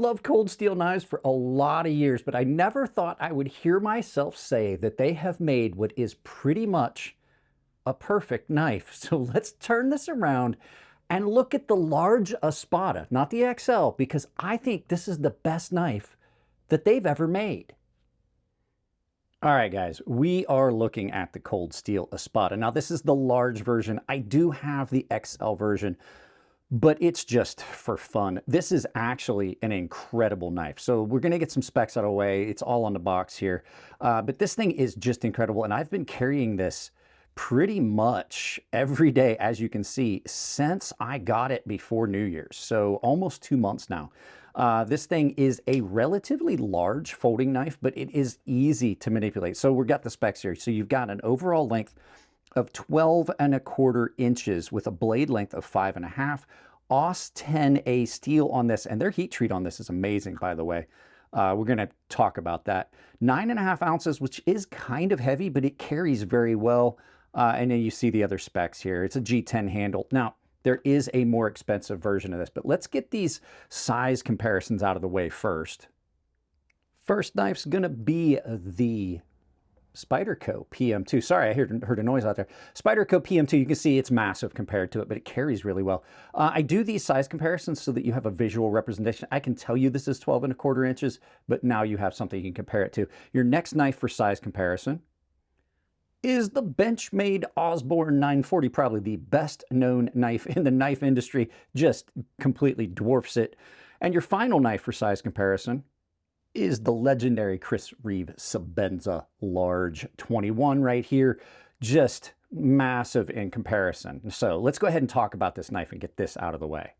loved cold steel knives for a lot of years, but I never thought I would hear myself say that they have made what is pretty much a perfect knife. So let's turn this around and look at the large Espada, not the XL, because I think this is the best knife that they've ever made. All right, guys, we are looking at the cold steel Espada. Now, this is the large version. I do have the XL version, but it's just for fun. This is actually an incredible knife. So we're going to get some specs out of the way. It's all on the box here. But this thing is just incredible. And I've been carrying this pretty much every day, as you can see, since I got it before New Year's. So almost 2 months now. This thing is a relatively large folding knife, but it is easy to manipulate. So we've got the specs here. So you've got an overall length of 12¼ inches with a blade length of 5.5. AUS 10A steel on this, and their heat treat on this is amazing, by the way. We're going to talk about that. 9.5 ounces, which is kind of heavy, but it carries very well. And then you see the other specs here. It's a G10 handle. Now, there is a more expensive version of this, but let's get these size comparisons out of the way first. First knife's going to be the Spyderco PM2. Sorry, I heard a noise out there. Spyderco PM2, you can see it's massive compared to it, but it carries really well. I do these size comparisons so that you have a visual representation. I can tell you this is 12¼ inches, but now you have something you can compare it to. Your next knife for size comparison is the Benchmade Osborne 940, probably the best known knife in the knife industry, just completely dwarfs it. And your final knife for size comparison is the legendary Chris Reeve Sebenza Large 21 right here, just massive in comparison. So let's go ahead and talk about this knife and get this out of the way.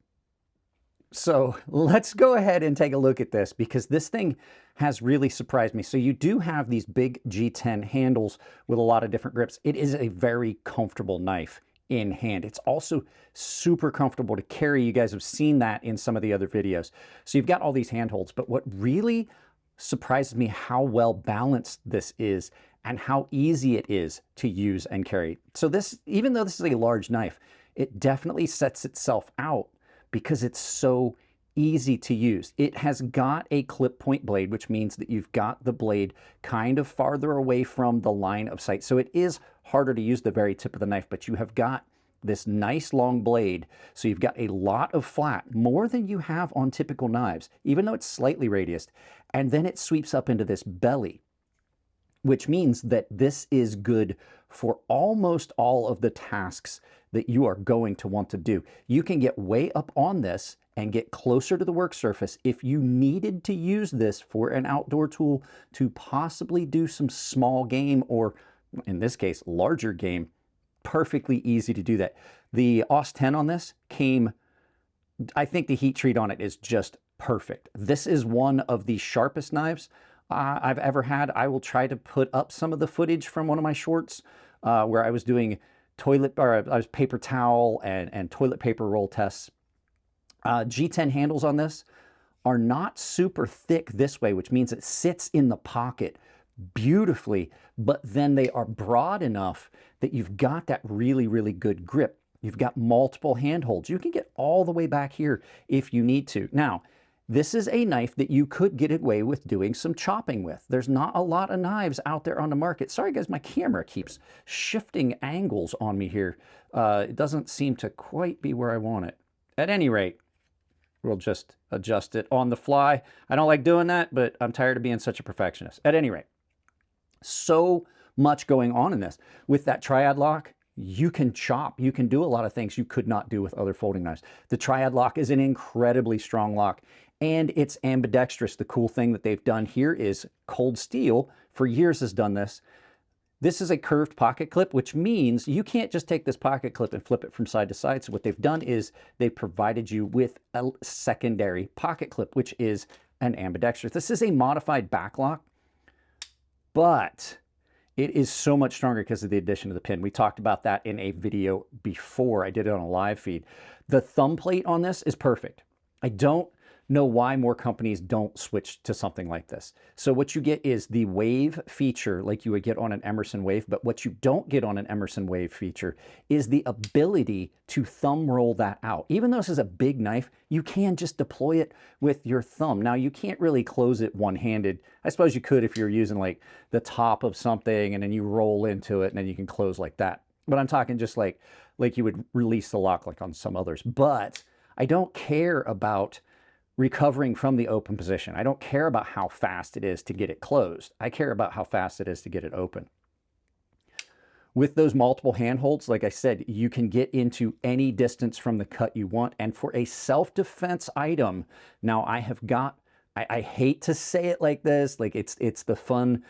So let's go ahead and take a look at this because this thing has really surprised me. So you do have these big G10 handles with a lot of different grips. It is a very comfortable knife in hand. It's also super comfortable to carry. You guys have seen that in some of the other videos. So you've got all these handholds, but what really surprises me how well balanced this is and how easy it is to use and carry. So this, even though this is a large knife, it definitely sets itself out because it's so easy to use. It has got a clip point blade, which means that you've got the blade kind of farther away from the line of sight. So it is harder to use the very tip of the knife, but you have got this nice long blade. So you've got a lot of flat, more than you have on typical knives, even though it's slightly radiused. And then it sweeps up into this belly, which means that this is good for almost all of the tasks that you are going to want to do. You can get way up on this and get closer to the work surface if you needed to use this for an outdoor tool to possibly do some small game or, in this case, larger game. Perfectly easy to do that. The AUS 10 on this came, I think the heat treat on it is just perfect. This is one of the sharpest knives I've ever had. I will try to put up some of the footage from one of my shorts where I was doing I was paper towel and toilet paper roll tests. G10 handles on this are not super thick this way, which means it sits in the pocket beautifully, but then they are broad enough that you've got that really, really good grip. You've got multiple handholds. You can get all the way back here if you need to. Now, this is a knife that you could get away with doing some chopping with. There's not a lot of knives out there on the market. Sorry guys, my camera keeps shifting angles on me here. It doesn't seem to quite be where I want it. At any rate, we'll just adjust it on the fly. I don't like doing that, but I'm tired of being such a perfectionist. At any rate, so much going on in this. With that triad lock, you can chop. You can do a lot of things you could not do with other folding knives. The triad lock is an incredibly strong lock, and it's ambidextrous. The cool thing that they've done here is Cold Steel, for years has done this. This is a curved pocket clip, which means you can't just take this pocket clip and flip it from side to side. So what they've done is they've provided you with a secondary pocket clip, which is an ambidextrous. This is a modified back lock, but it is so much stronger because of the addition of the pin. We talked about that in a video before. I did it on a live feed. The thumb plate on this is perfect. I don't know why more companies don't switch to something like this. So what you get is the wave feature like you would get on an Emerson Wave, but what you don't get on an Emerson Wave feature is the ability to thumb roll that out. Even though this is a big knife, you can just deploy it with your thumb. Now you can't really close it one-handed. I suppose you could if you're using like the top of something and then you roll into it and then you can close like that. But I'm talking just like you would release the lock like on some others. But I don't care about recovering from the open position. I don't care about how fast it is to get it closed. I care about how fast it is to get it open. With those multiple handholds, like I said, you can get into any distance from the cut you want. And for a self-defense item, now I have got, I hate to say it like this, like it's the fun,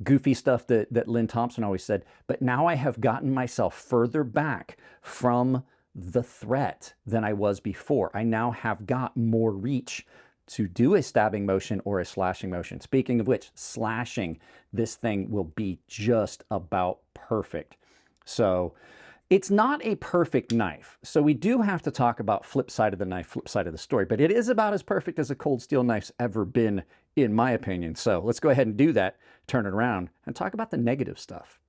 goofy stuff that Lynn Thompson always said, but now I have gotten myself further back from the threat than I was before. I now have got more reach to do a stabbing motion or a slashing motion. Speaking of which, slashing, this thing will be just about perfect. So it's not a perfect knife. So we do have to talk about flip side of the knife, flip side of the story, but it is about as perfect as a cold steel knife's ever been, in my opinion. So let's go ahead and do that, turn it around, and talk about the negative stuff.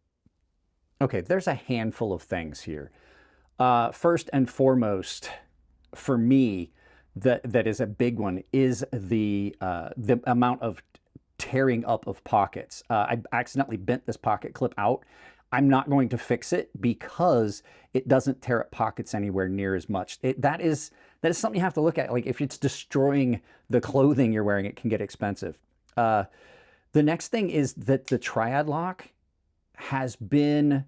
Okay, there's a handful of things here. First and foremost, for me, that is a big one, is the amount of tearing up of pockets. I accidentally bent this pocket clip out. I'm not going to fix it because it doesn't tear up pockets anywhere near as much. That is something you have to look at. Like if it's destroying the clothing you're wearing, it can get expensive. The next thing is that the triad lock has been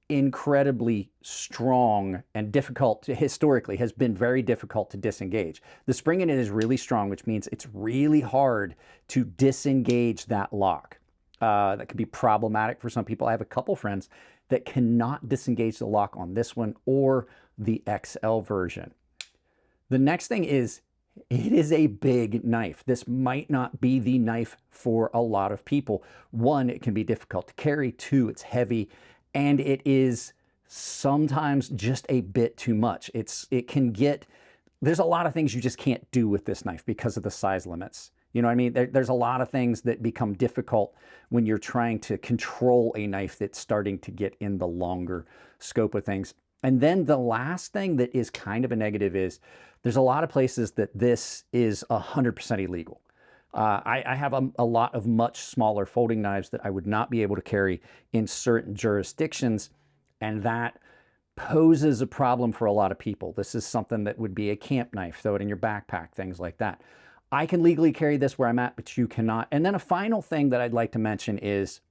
incredibly strong and difficult to, historically has been very difficult to disengage. The spring in it is really strong, which means it's really hard to disengage that lock. That could be problematic for some people. I have a couple friends that cannot disengage the lock on this one or the XL version. The next thing is, it is a big knife. This might not be the knife for a lot of people. One, it can be difficult to carry. Two, it's heavy. And it is sometimes just a bit too much. It can get, there's a lot of things you just can't do with this knife because of the size limits. You know what I mean? There's a lot of things that become difficult when you're trying to control a knife that's starting to get in the longer scope of things. And then the last thing that is kind of a negative is there's a lot of places that this is 100% illegal. I have a lot of much smaller folding knives that I would not be able to carry in certain jurisdictions, and that poses a problem for a lot of people. This is something that would be a camp knife, throw it in your backpack, things like that. I can legally carry this where I'm at, but you cannot. And then a final thing that I'd like to mention is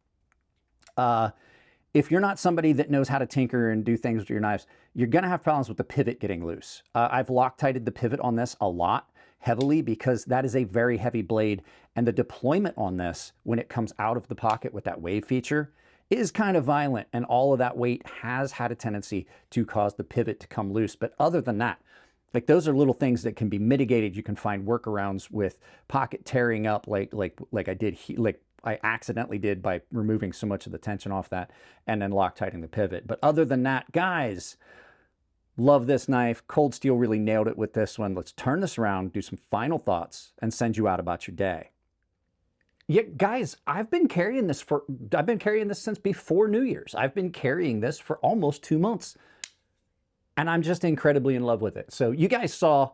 if you're not somebody that knows how to tinker and do things with your knives, you're going to have problems with the pivot getting loose. I've Loctited the pivot on this a lot, heavily, because that is a very heavy blade, and the deployment on this when it comes out of the pocket with that wave feature is kind of violent, and all of that weight has had a tendency to cause the pivot to come loose. But other than that, like those are little things that can be mitigated. You can find workarounds with pocket tearing up like I did, like I accidentally did by removing so much of the tension off that and then Loctiting the pivot. But other than that, guys, love this knife. Cold Steel really nailed it with this one. Let's turn this around, do some final thoughts, and send you out about your day. Yeah, guys, I've been carrying this since before New Year's. I've been carrying this for almost 2 months, and I'm just incredibly in love with it. So you guys saw,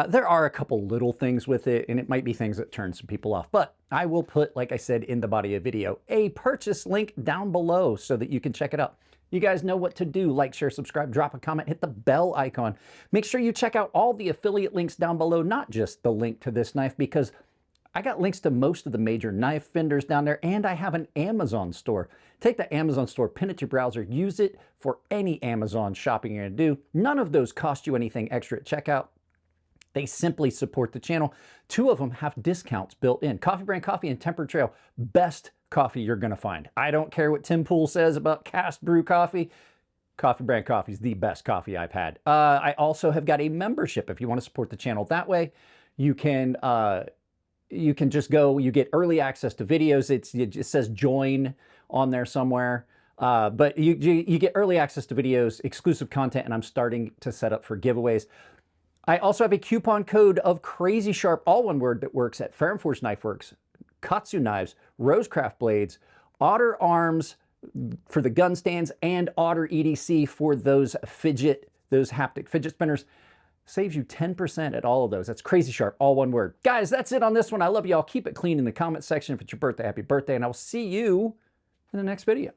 there are a couple little things with it, and it might be things that turn some people off, but I will put, like I said in the body of the video, a purchase link down below so that you can check it out. You guys know what to do. Like, share, subscribe, drop a comment, hit the bell icon. Make sure you check out all the affiliate links down below, not just the link to this knife, because I got links to most of the major knife vendors down there, and I have an Amazon store. Take the Amazon store, pin it to your browser, use it for any Amazon shopping you're gonna do. None of those cost you anything extra at checkout. They simply support the channel. 2 of them have discounts built in. Coffee Brand Coffee and Temper Trail, best coffee you're gonna find. I don't care what Tim Pool says about cast brew coffee. Coffee Brand Coffee is the best coffee I've had. I also have got a membership. If you want to support the channel that way, you can just go, you get early access to videos. It says join on there somewhere. But you get early access to videos, exclusive content, and I'm starting to set up for giveaways. I also have a coupon code of Crazy Sharp, all one word, that works at Farrenforge Knife Works, KATSU Knives, Rosecraft Blades, Otter Arms for the gun stands, and Otter EDC for those haptic fidget spinners. Saves you 10% at all of those. That's Crazy Sharp, all one word. Guys, that's it on this one. I love you all. Keep it clean in the comment section. If it's your birthday, happy birthday, and I'll see you in the next video.